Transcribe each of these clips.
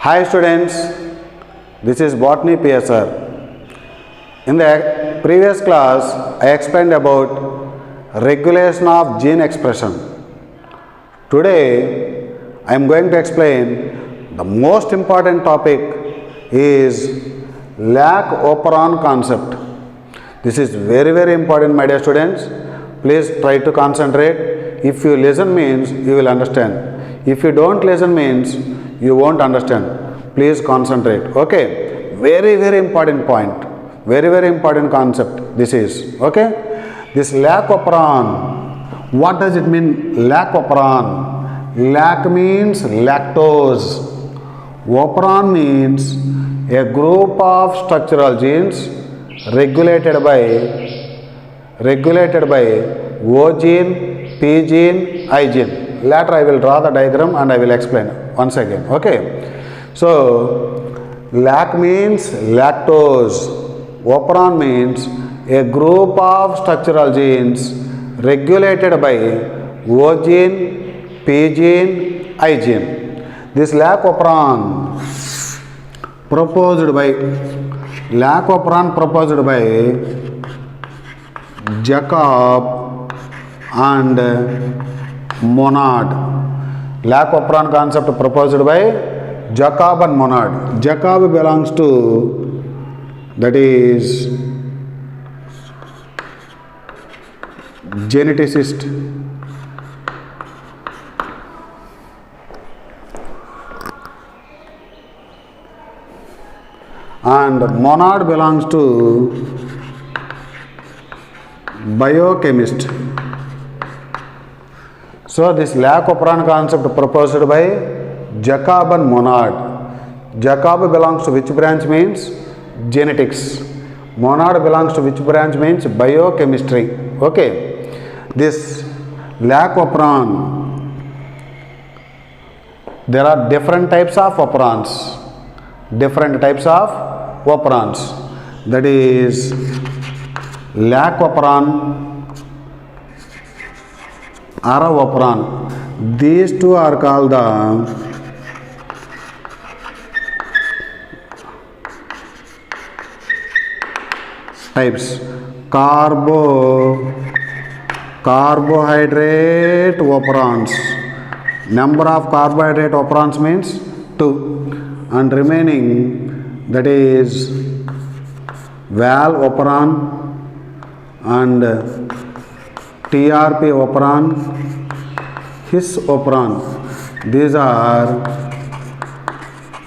Hi students, this is Botany PSR. In the previous class, I explained about regulation of gene expression. Today, I am going to explain the most important topic is lac operon concept. This is very important, my dear students. Please try to concentrate. If you listen means you will understand. If you don't listen means you won't understand. Please concentrate. Okay, very important point, very important concept this is. Okay, this lac operon, what does it mean? Lac operon, lac means lactose, operon means a group of structural genes regulated by O gene, P gene, I gene. Later I will draw the diagram and I will explain once again. Okay. So, lac means lactose, operon means a group of structural genes regulated by O gene, P gene, I gene. This lac operon proposed by Jacob and Monod. Lac operon concept proposed by Jacob and Monod. Jacob belongs to, that is, geneticist, and Monod belongs to biochemist. So this lac operon concept proposed by Jacob and Monod. Jacob belongs to which branch means genetics. Monod belongs to which branch means biochemistry. Okay. This lac operon, there are different types of operons. That is lac operon, ara operon. These two are called the types. Carbohydrate operons. Number of carbohydrate operons means 2, and remaining, that is val operon and TRP operon, his operon. These are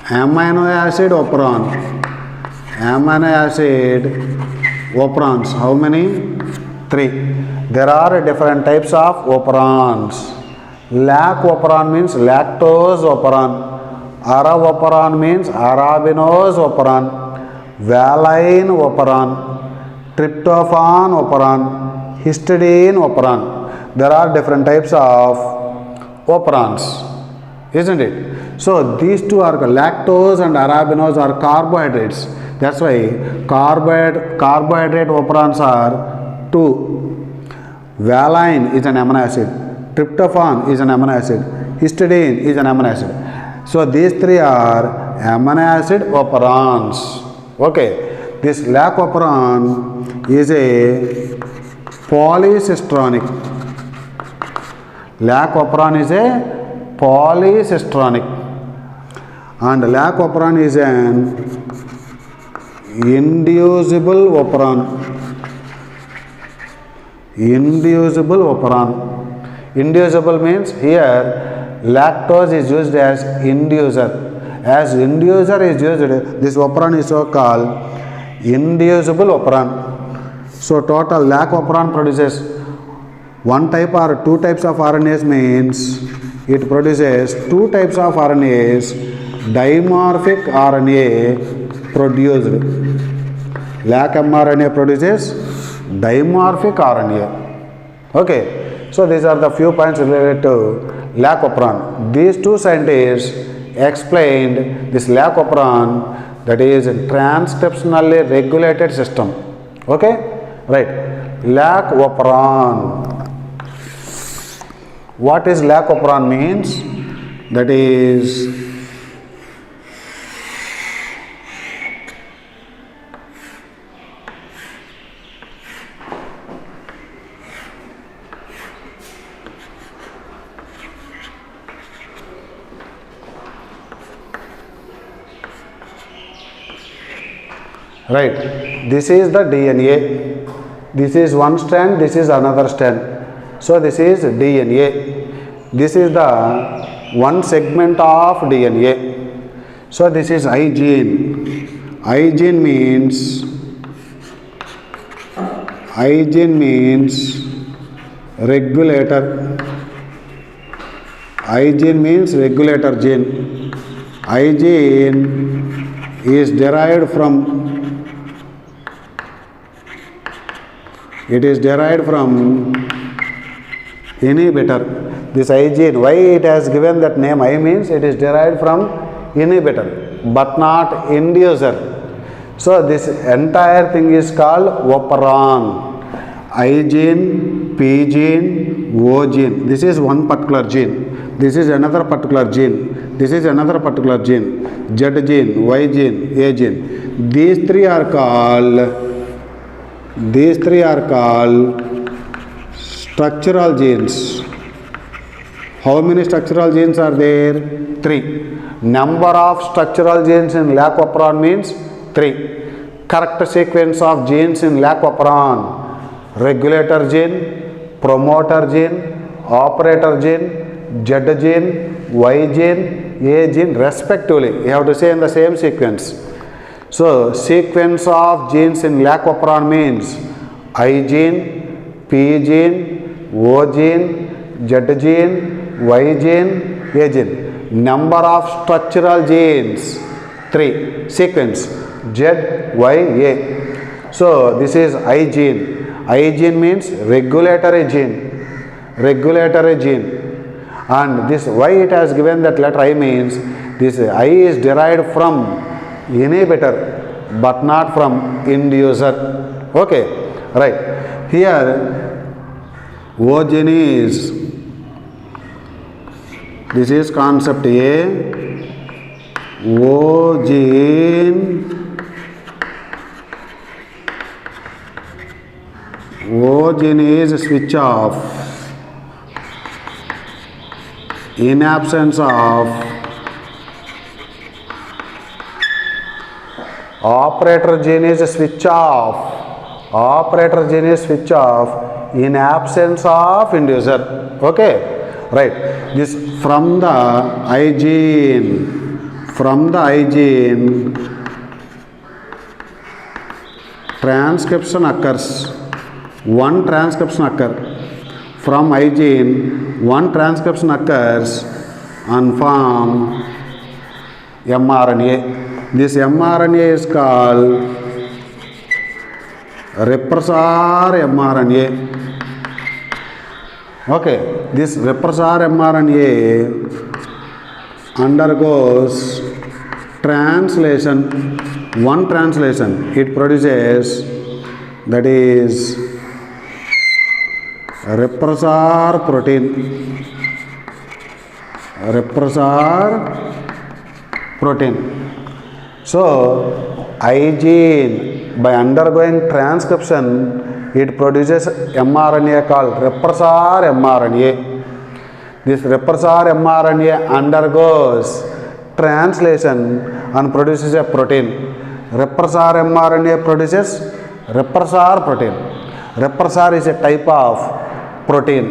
amino acid operon. Amino acid operons. How many? 3. There are different types of operons. Lac operon means lactose operon. Ara operon means arabinose operon. Valine operon. Tryptophan operon. Histidine operon. There are different types of operons, isn't it? So these two are lactose and arabinose are carbohydrates. That's why carbohydrate operons are 2. Valine is an amino acid. Tryptophan is an amino acid. Histidine is an amino acid. So these 3 are amino acid operons. Okay. This lac operon is a polycistronic. Lac operon is a polycistronic. And lac operon is an inducible operon. Inducible means here lactose is used as inducer. As inducer is used, this operon is so called inducible operon. So total lac operon produces one type or 2 types of RNAs means it produces 2 types of RNAs. Dimorphic RNA produced. Lac mRNA produces dimorphic RNA. Okay. So these are the few points related to lac operon. These 2 scientists explained this lac operon, that is a transcriptionally regulated system. Okay. Right. Lac operon. What is lac operon means? That is Right. This is the DNA. This is one strand, this is another strand. So this is DNA. This is the one segment of DNA. So this is I gene. I gene means regulator. I gene means regulator gene. I gene is derived from inhibitor. This I gene, why it has given that name I means it is derived from inhibitor but not inducer. So this entire thing is called operon. I gene, P gene, O gene. This is one particular gene. This is another particular gene. This is another particular gene. Z gene, Y gene, A gene. These three are called structural genes. How many structural genes are there? 3. Number of structural genes in lac operon means 3. Correct sequence of genes in lac operon: regulator gene, promoter gene, operator gene, Z gene, Y gene, A gene respectively. You have to say in the same sequence. So sequence of genes in lac operon means I gene, P gene, O gene, Z gene, Y gene, A gene. Number of structural genes 3. Sequence Z, Y, A. So this is I gene. I gene means regulatory gene. And this why it has given that letter I means this I is derived from inhibitor but not from inducer. Okay, right. Here O gene is, this is concept A. O gene is switch off in absence of operator gene is switch off. Operator gene is switch off in absence of inducer. Okay, right. This from the I gene. Transcription occurs. One transcription occurs. From I gene, one transcription occurs and form mRNA. This mRNA is called repressor mRNA. Okay, this repressor mRNA undergoes translation. One translation it produces, that is repressor protein. So I gene by undergoing transcription it produces mRNA called repressor mRNA. This repressor mRNA undergoes translation and produces a protein. Repressor mRNA produces repressor protein. Repressor is a type of protein.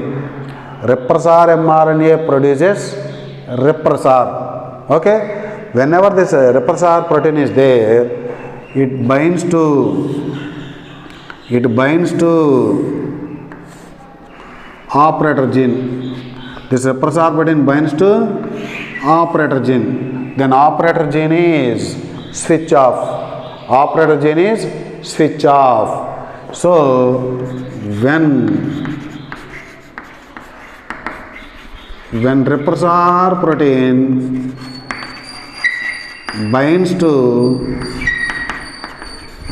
Repressor mRNA produces repressor. Okay? Whenever this repressor protein is there, it binds to operator gene. This repressor protein binds to operator gene. Then operator gene is switch off. Operator gene is switch off. So when repressor protein binds to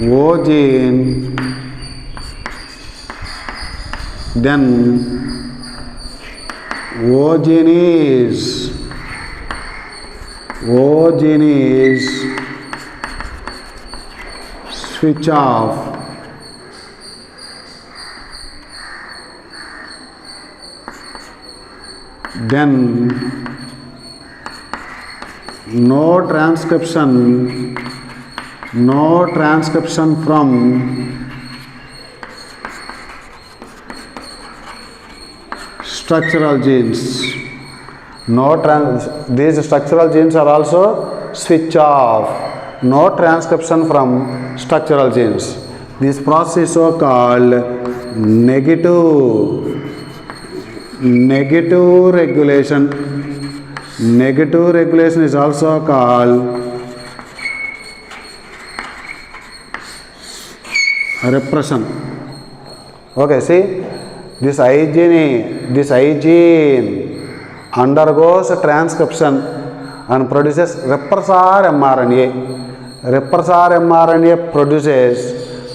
O gene, then O gene is switch off. Then no transcription no transcription from structural genes. These structural genes are also switch off. No transcription from structural genes. This process is so called negative regulation. Negative regulation is also called repression. Okay, see, this I gene undergoes transcription and produces repressor mRNA. Repressor mRNA produces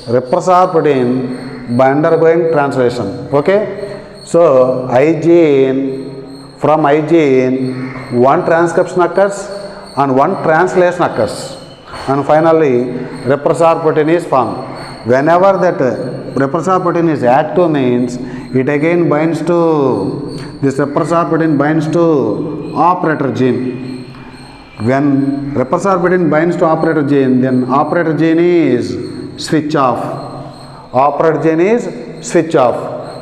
repressor protein by undergoing translation. Okay, so from I gene, one transcription occurs and one translation occurs, and finally repressor protein is formed. Whenever that repressor protein is active means it again binds to, this repressor protein binds to operator gene. When repressor protein binds to operator gene, then operator gene is switch off. Operator gene is switch off.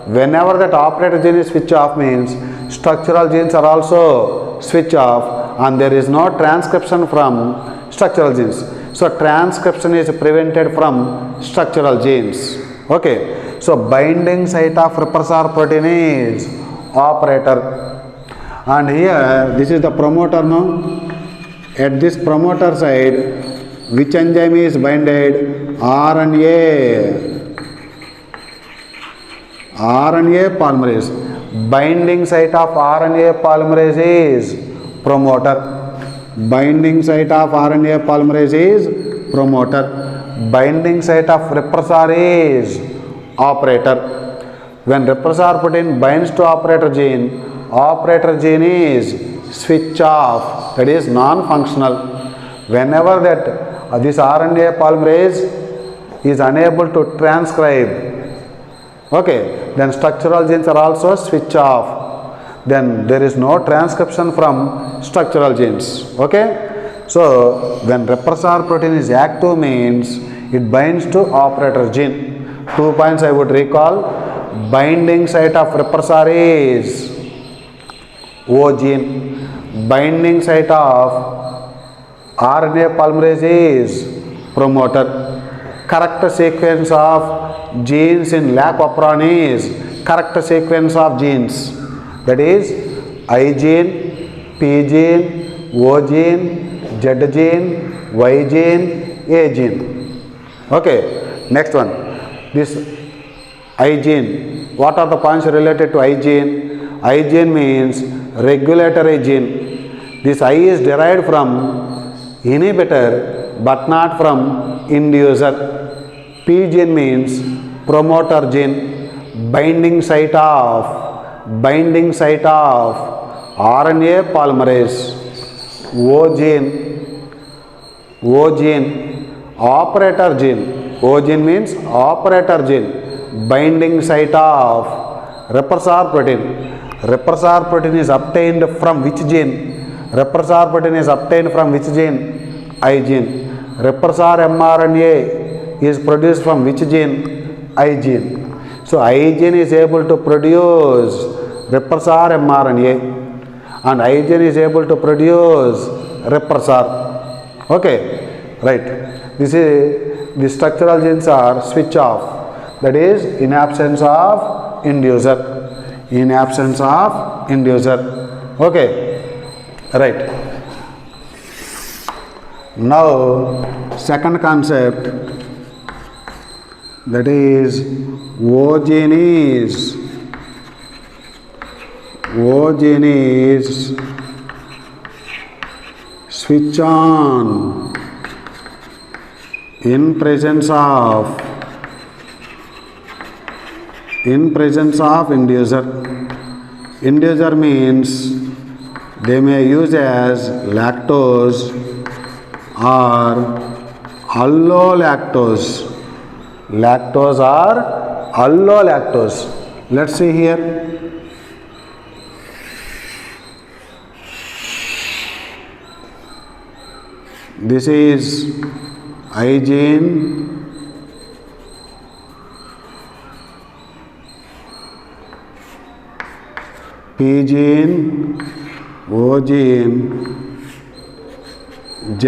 Whenever that operator gene is switch off means structural genes are also switch off and there is no transcription from structural genes. So transcription is prevented from structural genes. Okay. So binding site of repressor protein is operator. And here this is the promoter now. At this promoter side, which enzyme is binded? RNA polymerase. Binding site of RNA polymerase is promoter. Binding site of RNA polymerase is promoter. Binding site of repressor is operator. When repressor protein binds to operator gene is switch off, that is non-functional. Whenever that this RNA polymerase is unable to transcribe, okay, then structural genes are also switch off. Then there is no transcription from structural genes. Okay. So when repressor protein is active means it binds to operator gene. 2 points I would recall. Binding site of repressor is O gene. Binding site of RNA polymerase is promoter. Correct sequence of genes in lac operon is correct sequence of genes. That is I gene, P gene, O gene, Z gene, Y gene, A gene. Okay. Next one. This I gene. What are the points related to I gene? I gene means regulatory gene. This I is derived from inhibitor but not from inducer. P gene means promoter gene. Binding site of RNA polymerase. O gene, operator gene. O gene means operator gene. Binding site of repressor protein. Repressor protein is obtained from which gene? Repressor protein is obtained from which gene? I gene. Repressor mRNA is produced from which gene? I gene. So I gene is able to produce repressor mRNA and I gene is able to produce repressor. Okay, right. The structural genes are switch off. That is in absence of inducer. In absence of inducer. Okay, right. Now second concept, that is O gene is switch on in presence of inducer. Inducer means they may use as lactose or allolactose. Lactose or allolactose. Let's see here. This is I gene, P gene, O gene, Z,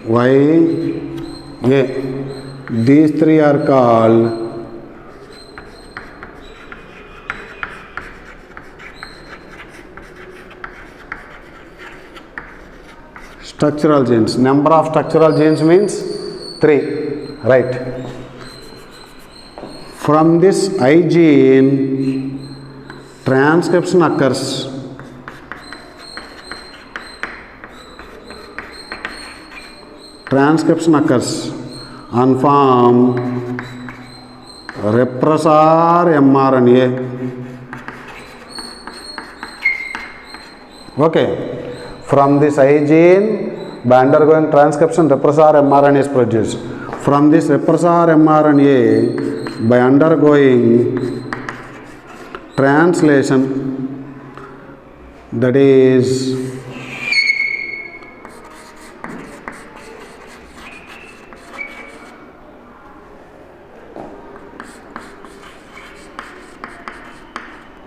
Y, A. These three are called structural genes. Number of structural genes means 3, right? From this I gene, transcription occurs. Transcription occurs and form repressor mRNA. Okay. From this I gene, by undergoing transcription, repressor mRNA is produced. From this repressor mRNA, by undergoing translation, that is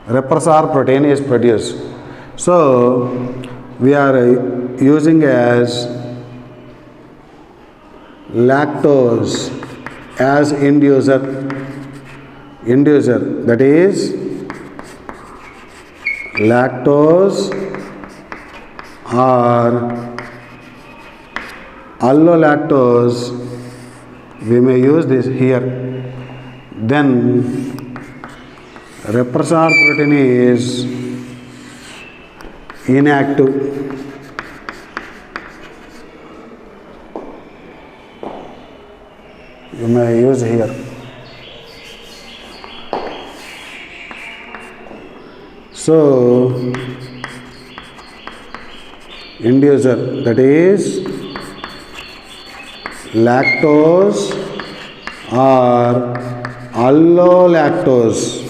repressor protein is produced. So we are using as lactose as inducer, that is lactose or allolactose, we may use this here. Then repressor protein is inactive. You may use here. So inducer, that is lactose or allolactose,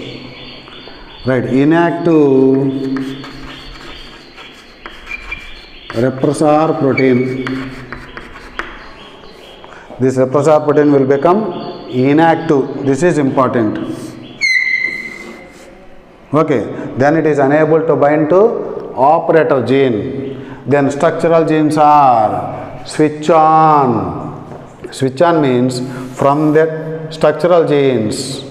right? Inactive repressor protein. This repressor protein will become inactive. This is important. Okay, then it is unable to bind to operator gene. Then structural genes are switch on. Switch on means from the structural genes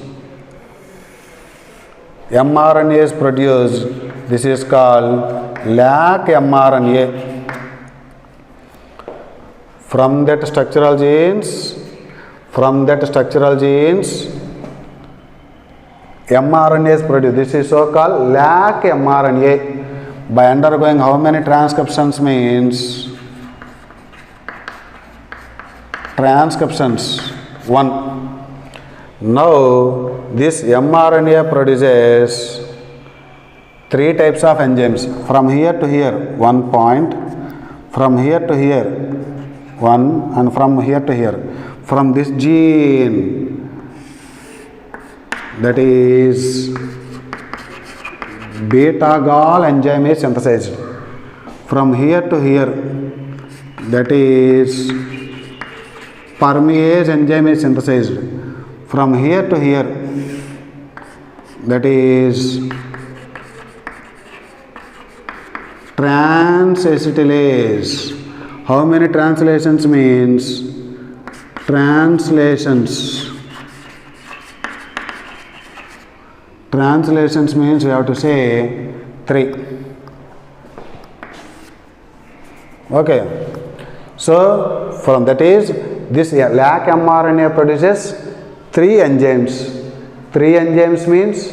mRNA is produced. This is called lac mRNA. From that structural genes, mRNA is produced. This is so called lac mRNA. By undergoing how many transcriptions means transcriptions 1. Now this mRNA produces 3 types of enzymes. From here to here 1 point, from here to here 1, and from here to here. From this gene, that is beta-gal enzyme is synthesized. From here to here, that is permease enzyme is synthesized. From here to here, that is transacetylase. How many translations means? Translations means we have to say 3. Okay. So from that is this lac mRNA produces 3 enzymes. 3 enzymes means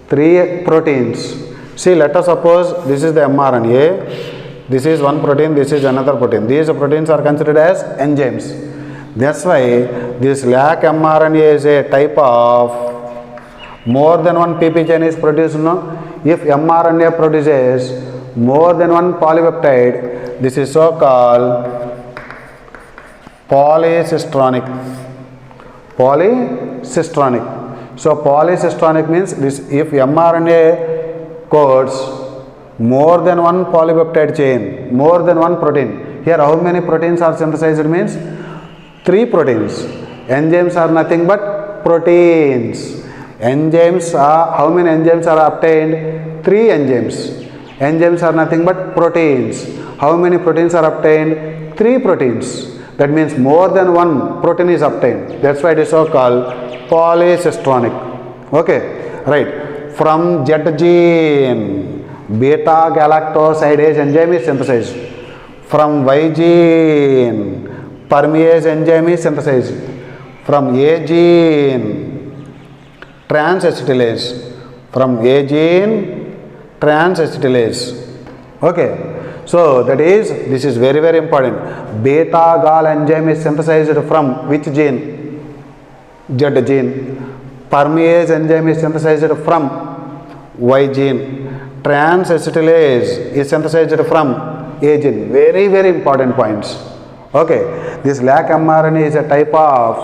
3 proteins. See, let us suppose this is the mRNA. This is one protein, this is another protein. These proteins are considered as enzymes. That's why this lac mRNA is a type of more than one PP chain is produced. No? If mRNA produces more than one polypeptide, this is so called polycistronic. So polycistronic means this, if mRNA codes more than one polypeptide chain, more than one protein. Here how many proteins are synthesized means 3 proteins. Enzymes are nothing but proteins. Enzymes are, how many enzymes are obtained? 3 enzymes. Enzymes are nothing but proteins. How many proteins are obtained? 3 proteins. That means more than one protein is obtained. That's why it is so called polycistronic. Okay, right. From Z gene, beta galactosidase enzyme is synthesized. From Y gene, permease enzyme is synthesized. From A gene, transacetylase. From A gene, transacetylase. Okay. So that is, this is very very important. Beta gal enzyme is synthesized from which gene? Z gene. Permease enzyme is synthesized from Y gene. Transacetylase is synthesized from A gene. Very very important points. Okay. This lac mRNA is a type of,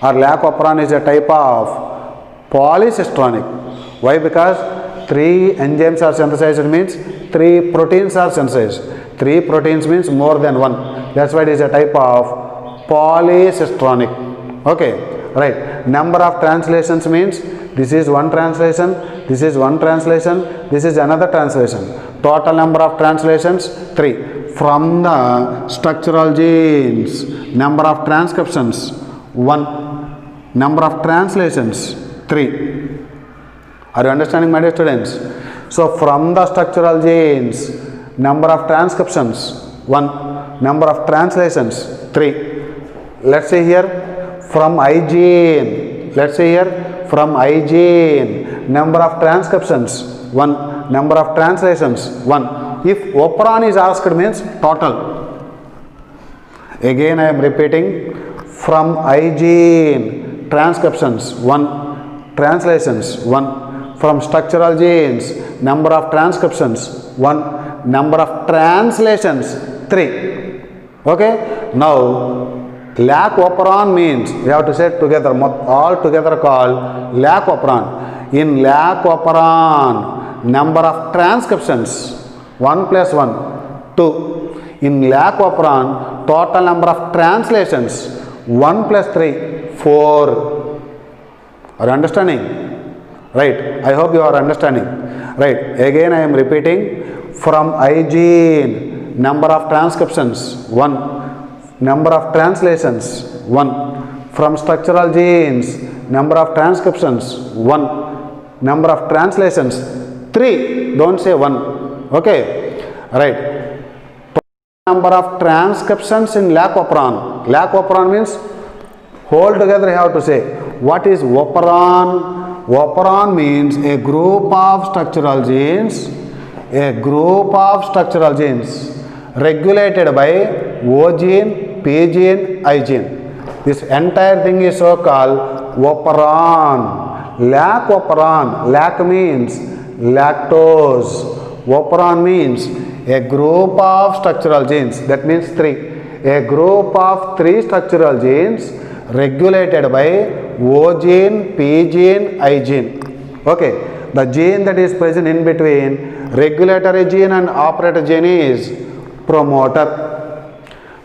or lac operon is a type of polycistronic. Why? Because 3 enzymes are synthesized means 3 proteins are synthesized. 3 proteins means more than one. That's why it is a type of polycistronic. Okay, right. Number of translations means this is one translation, this is one translation, this is another translation. Total number of translations 3. From the structural genes, number of transcriptions 1. Number of translations 3. Are you understanding, my dear students? So from the structural genes, number of transcriptions 1, number of translations 3. Let's say here from I gene, let's say here from I gene, number of transcriptions 1, number of translations 1. If operon is asked means total. Again I am repeating, from I gene, transcriptions 1, translations 1. From structural genes, number of transcriptions 1, number of translations 3. Okay. Now lac operon means, we have to say together, all together called lac operon. In lac operon, number of transcriptions 1 plus 1 2. In lac operon, total number of translations 1 plus 3 4. Are you understanding? Right. I hope you are understanding. Right. Again I am repeating, from I gene, number of transcriptions 1, number of translations 1. From structural genes, number of transcriptions 1, number of translations 3. Don't say 1. Okay. Right. Number of transcriptions in lac operon. Lac operon means whole together you have to say. What is operon? Operon means a group of structural genes, regulated by O gene, P gene, I gene. This entire thing is so called operon. Lac operon, lac means lactose. Operon means a group of structural genes, that means 3. A group of 3 structural genes regulated by O gene, P gene, I gene. Okay. The gene that is present in between regulatory gene and operator gene is promoter.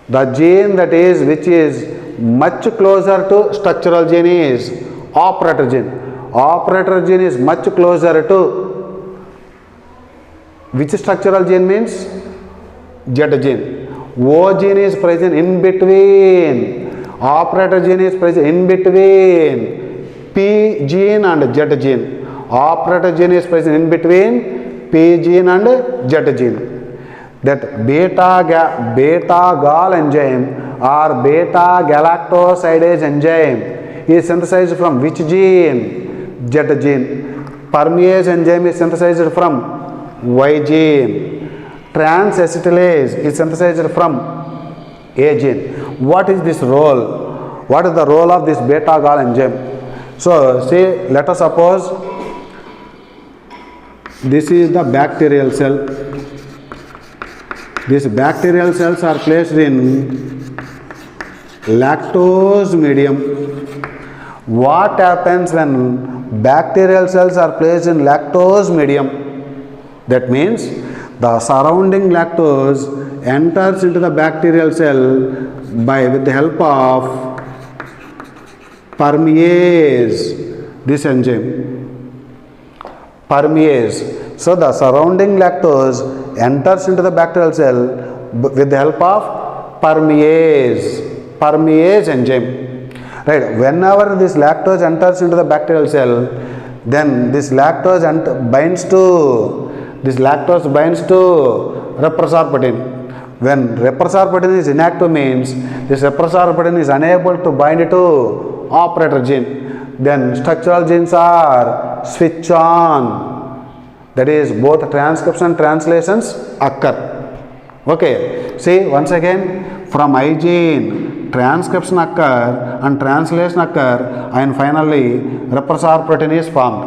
The gene that is, which is much closer to structural gene is operator gene. Operator gene is much closer to which structural gene means Z gene. O gene is present in between. Operator gene is present in between P gene and Z gene. Operator gene is present in between P gene and Z gene. That beta gal enzyme or beta galactosidase enzyme is synthesized from which gene? Z gene. Permease enzyme is synthesized from Y gene. Transacetylase is synthesized from A gene. What is this role? What is the role of this beta gal enzyme? So, say, let us suppose this is the bacterial cell. These bacterial cells are placed in lactose medium. What happens when bacterial cells are placed in lactose medium? That means the surrounding lactose enters into the bacterial cell with the help of permease, this enzyme. Permease. So the surrounding lactose enters into the bacterial cell with the help of permease enzyme. Right. Whenever this lactose enters into the bacterial cell, then this lactose binds to repressor protein. When repressor protein is inactive means this repressor protein is unable to bind to operator gene. Then structural genes are switch on. That is, both transcription and translations occur. Okay. See, once again, from I gene, transcription occur and translation occur, and finally repressor protein is formed.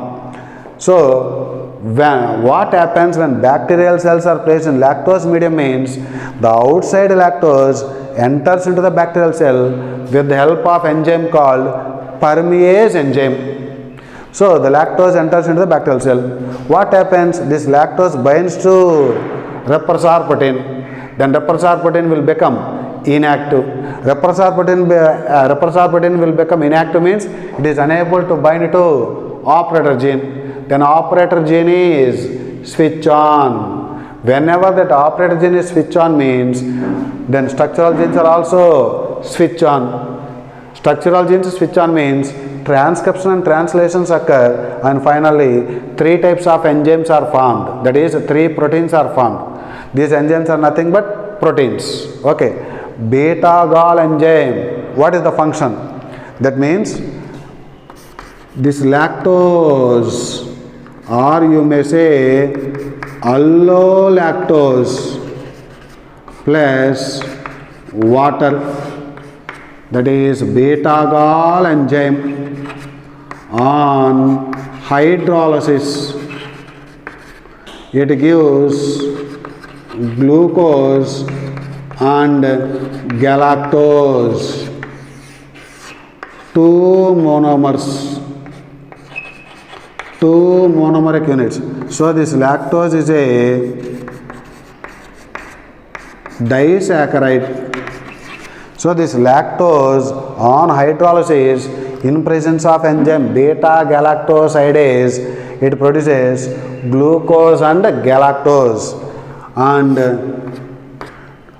So what happens when bacterial cells are placed in lactose medium means the outside lactose enters into the bacterial cell with the help of enzyme called permease enzyme. So the lactose enters into the bacterial cell. What happens? This lactose binds to repressor protein. Then repressor protein will become inactive. Repressor protein will become inactive means it is unable to bind to operator gene. Then operator gene is switch on. Whenever that operator gene is switch on means then structural genes are also switch on. Structural genes switch on means transcription and translations occur, and finally 3 types of enzymes are formed. That is, 3 proteins are formed. These enzymes are nothing but proteins. Okay. Beta gall enzyme. What is the function? That means this lactose, or you may say allolactose plus water, that is beta gall enzyme, on hydrolysis it gives glucose and galactose, 2 monomeric units. So this lactose is a disaccharide. So this lactose on hydrolysis, in presence of enzyme beta galactosidase, it produces glucose and galactose. And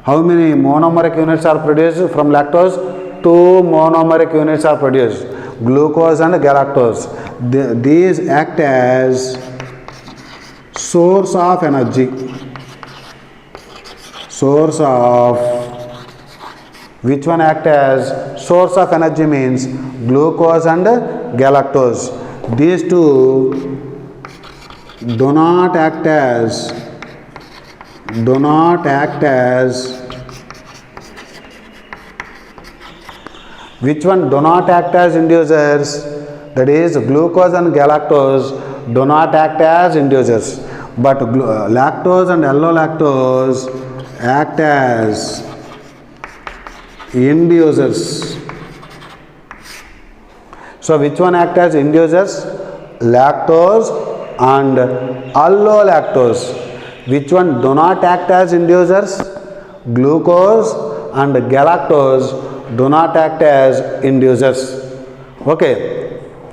how many monomeric units are produced from lactose? 2 monomeric units are produced, glucose and galactose. These act as source of energy. Which one act as source of energy means glucose and galactose. These two do not act as which one do not act as inducers? That is, glucose and galactose do not act as inducers, but lactose and allolactose act as inducers. So which one act as inducers? Lactose and allolactose. Which one do not act as inducers? Glucose and galactose do not act as inducers. Okay.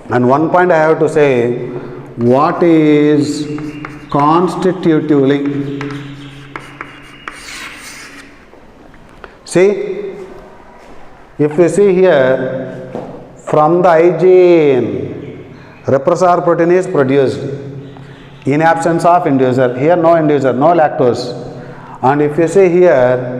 And one point I have to say, what is constitutively? See, if we see here, from the I gene, repressor protein is produced in absence of inducer. Here no inducer, no lactose. And if you see here,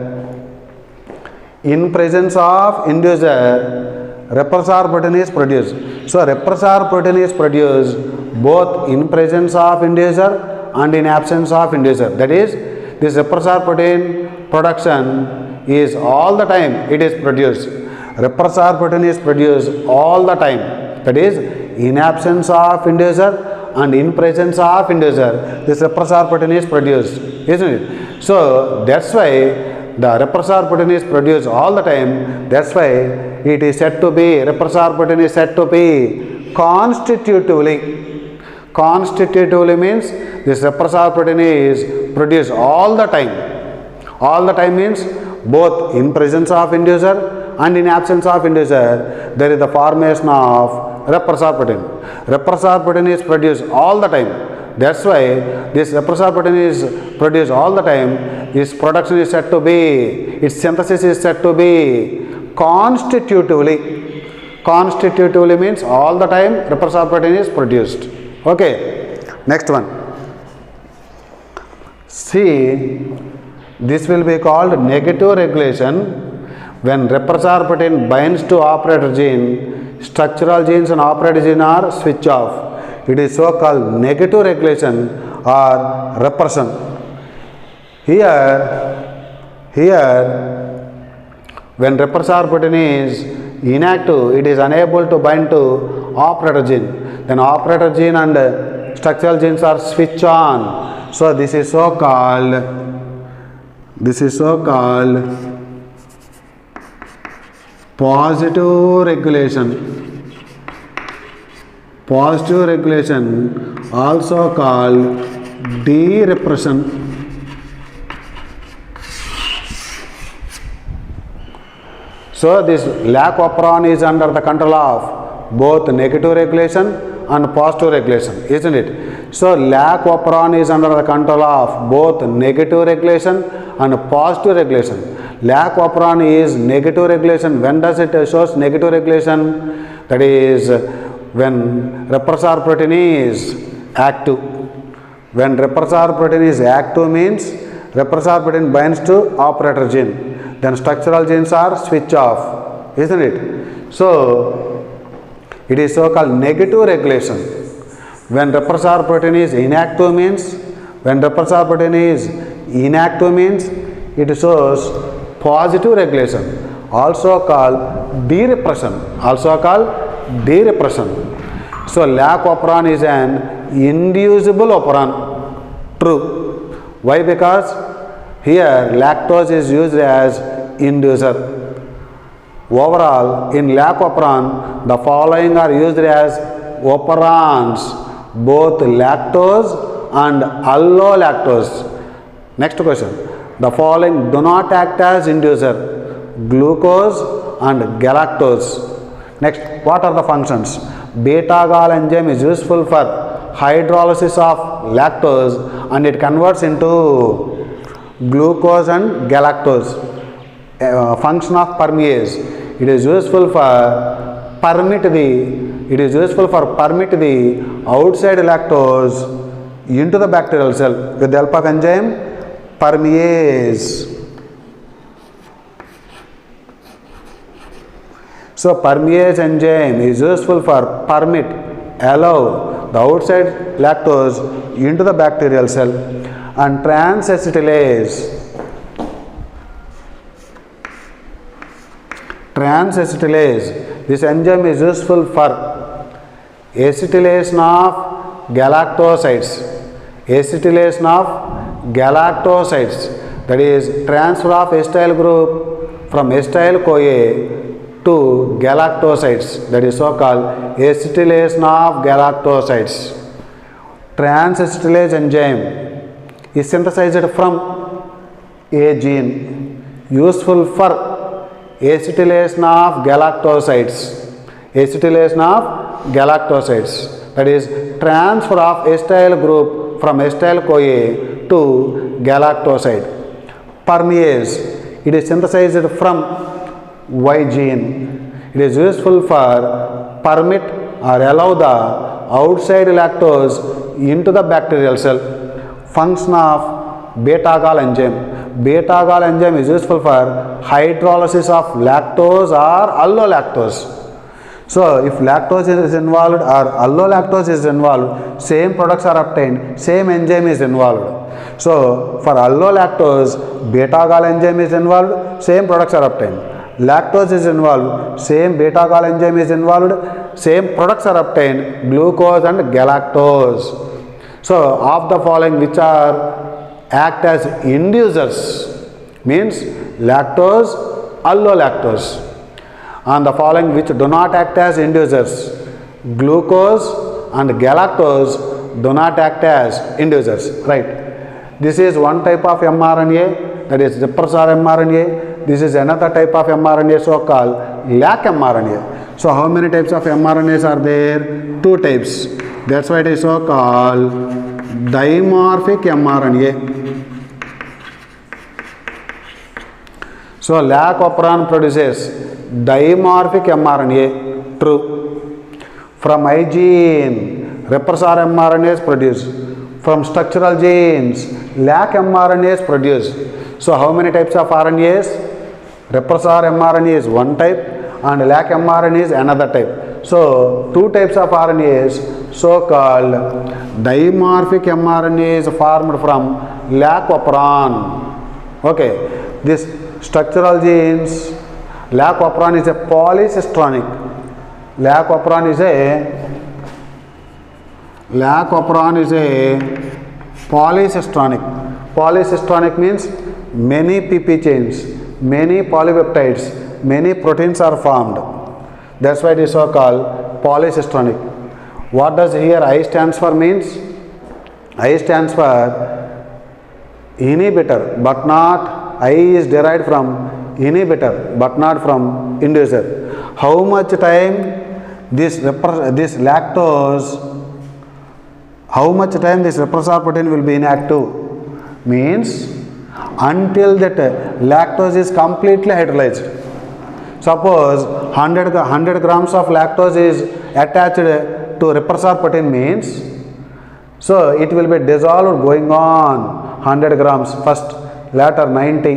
in presence of inducer, repressor protein is produced. So repressor protein is produced both in presence of inducer and in absence of inducer. That is, this repressor protein production is all the time it is produced. Repressor protein is produced all the time. That is, in absence of inducer and in presence of inducer, this repressor protein is produced, isn't it? So that's why the repressor protein is produced all the time. That's why it is said to be, repressor protein is said to be constitutively. Constitutively means this repressor protein is produced all the time. All the time means both in presence of inducer and in absence of inducer, there is the formation of repressor protein. Repressor protein is produced all the time. That's why this repressor protein is produced all the time. Its production is said to be, its synthesis is said to be constitutively. Constitutively means all the time repressor protein is produced. Okay, next one. See, this will be called negative regulation. When repressor protein binds to operator gene, structural genes and operator gene are switched off. It is so called negative regulation or repression. Here, when repressor protein is inactive, it is unable to bind to operator gene. Then operator gene and structural genes are switched on. So this is so called positive regulation. Positive regulation, also called derepression. So this lac operon is under the control of both negative regulation and positive regulation, isn't it? So lac operon is under the control of both negative regulation and positive regulation. Lac operon is negative regulation. When does it shows negative regulation? That is when repressor protein is active. When repressor protein is active means repressor protein binds to operator gene. Then structural genes are switched off, isn't it? So it is so called negative regulation. When repressor protein is inactive means it shows positive regulation, also called derepression. So lac operon is an inducible operon. True. Why? Because here lactose is used as inducer. Overall, in lac operon, the following are used as operons, both lactose and allolactose. Next question. The following do not act as inducer: glucose and galactose. Next, what are the functions? Beta-gal enzyme is useful for hydrolysis of lactose and it converts into glucose and galactose. Function of permease. It is useful for permit the outside lactose into the bacterial cell with the help of enzyme permease. So permease enzyme is useful for allow the outside lactose into the bacterial cell. And transacetylase. This enzyme is useful for acetylation of galactosides. That is transfer of acetyl group from acetyl CoA to galactosides. That is so called acetylation of galactosides. Transacetylase enzyme is synthesized from a gene useful for acetylation of galactosides. That is transfer of acetyl group from acetyl CoA to galactoside. Permease, it is synthesized from Y gene. It is useful for permit or allow the outside lactose into the bacterial cell. Function of beta-gal enzyme. Beta-gal enzyme is useful for hydrolysis of lactose or allolactose. So if lactose is involved or allolactose is involved, same products are obtained, same enzyme is involved. So for allolactose, beta-gal enzyme is involved, same products are obtained. Lactose is involved, same beta-gal enzyme is involved, same products are obtained, glucose and galactose. So of the following which are act as inducers means lactose, allolactose. And the following which do not act as inducers, glucose and galactose do not act as inducers, right? This is one type of mRNA. that is repressor mRNA. This is another type of mRNA, so called lac mRNA. So how many types of mRNAs are there? 2 types. That's why it is so called dimorphic mRNA. So lac operon produces dimorphic mRNA. True. From I gene, repressor mRNA is produced. From structural genes, lac mRNA is produced. So how many types of RNAs? Repressor mRNA is one type and lac mRNA is another type. So 2 types of RNAs, so called dimorphic mRNA is formed from lac operon. Okay, this structural genes, lac operon is a polycistronic. Lac operon is a polycistronic. Polycistronic means many PP chains, many polypeptides, many proteins are formed. That's why it is so called polycistronic. What does here I stands for means? I stands for inhibitor, but not I is derived from inhibitor, but not from inducer. How much time this repressor protein will be inactive? Means until that lactose is completely hydrolyzed. Suppose 100 grams of lactose is attached to repressor protein means, so it will be dissolved going on 100 grams first, later 90,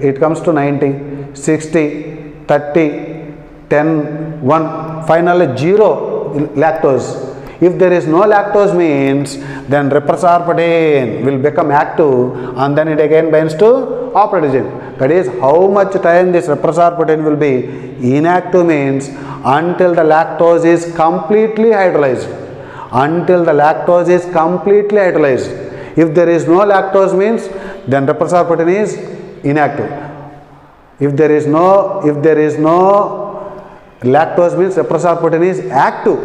it comes to 90, 60, 30, 10, 1, finally 0 lactose. If there is no lactose means, then repressor protein will become active and then it again binds to operator gene. That is how much time this repressor protein will be inactive means until the lactose is completely hydrolyzed. Until the lactose is completely hydrolyzed. If there is no lactose means, then repressor protein is inactive. If there is no lactose means repressor protein is active.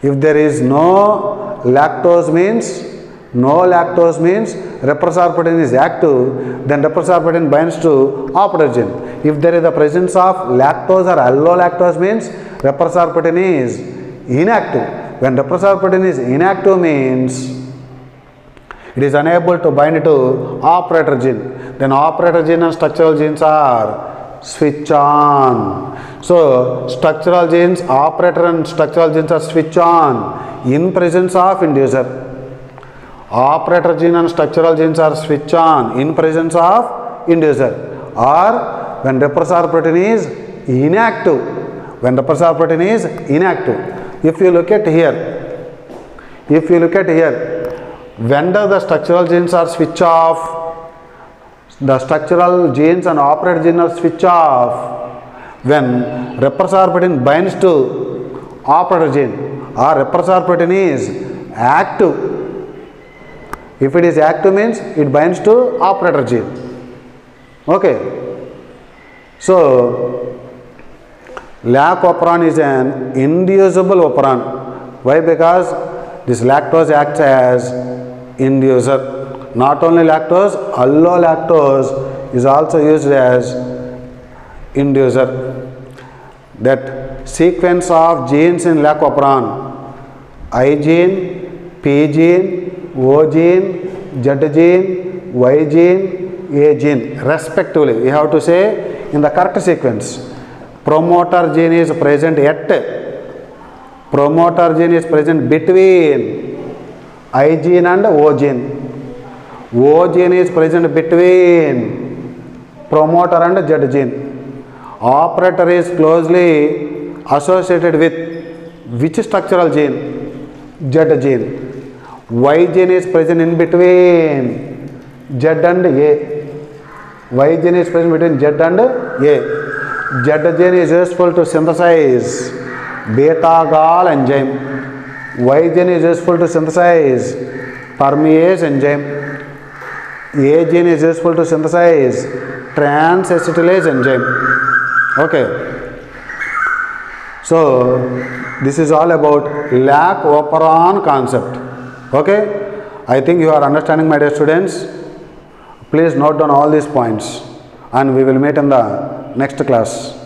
If there is no lactose means repressor protein is active, then repressor protein binds to operator gene. If there is the presence of lactose or allolactose means repressor protein is inactive. When repressor protein is inactive means it is unable to bind to operator gene. Then operator gene and structural genes are switch on. So structural genes, operator and structural genes are switch on in presence of inducer. Operator gene and structural genes are switch on in presence of inducer, or when repressor protein is inactive. When repressor protein is inactive. If you look at here, when the structural genes are switch off, the structural genes and operator gene are switch off when repressor protein binds to operator gene or repressor protein is active. If it is active means it binds to operator gene. Okay. So lac operon is an inducible operon. Why? Because this lactose acts as inducer. Not only lactose, allolactose is also used as inducer. That sequence of genes in lac operon: I gene, P gene, O gene, Z gene, Y gene, A gene respectively. We have to say in the correct sequence. Promoter gene is present between I gene and O gene. O gene is present between promoter and Z gene. Operator is closely associated with which structural gene? Z gene. Y gene is present in between Z and A. Y gene is present between Z and A. Z gene is useful to synthesize beta-Gal enzyme. Y gene is useful to synthesize permease enzyme. A gene is useful to synthesize trans-acetylase enzyme. Okay. So this is all about lac operon concept. Okay. I think you are understanding, my dear students. Please note down all these points and we will meet in the next class.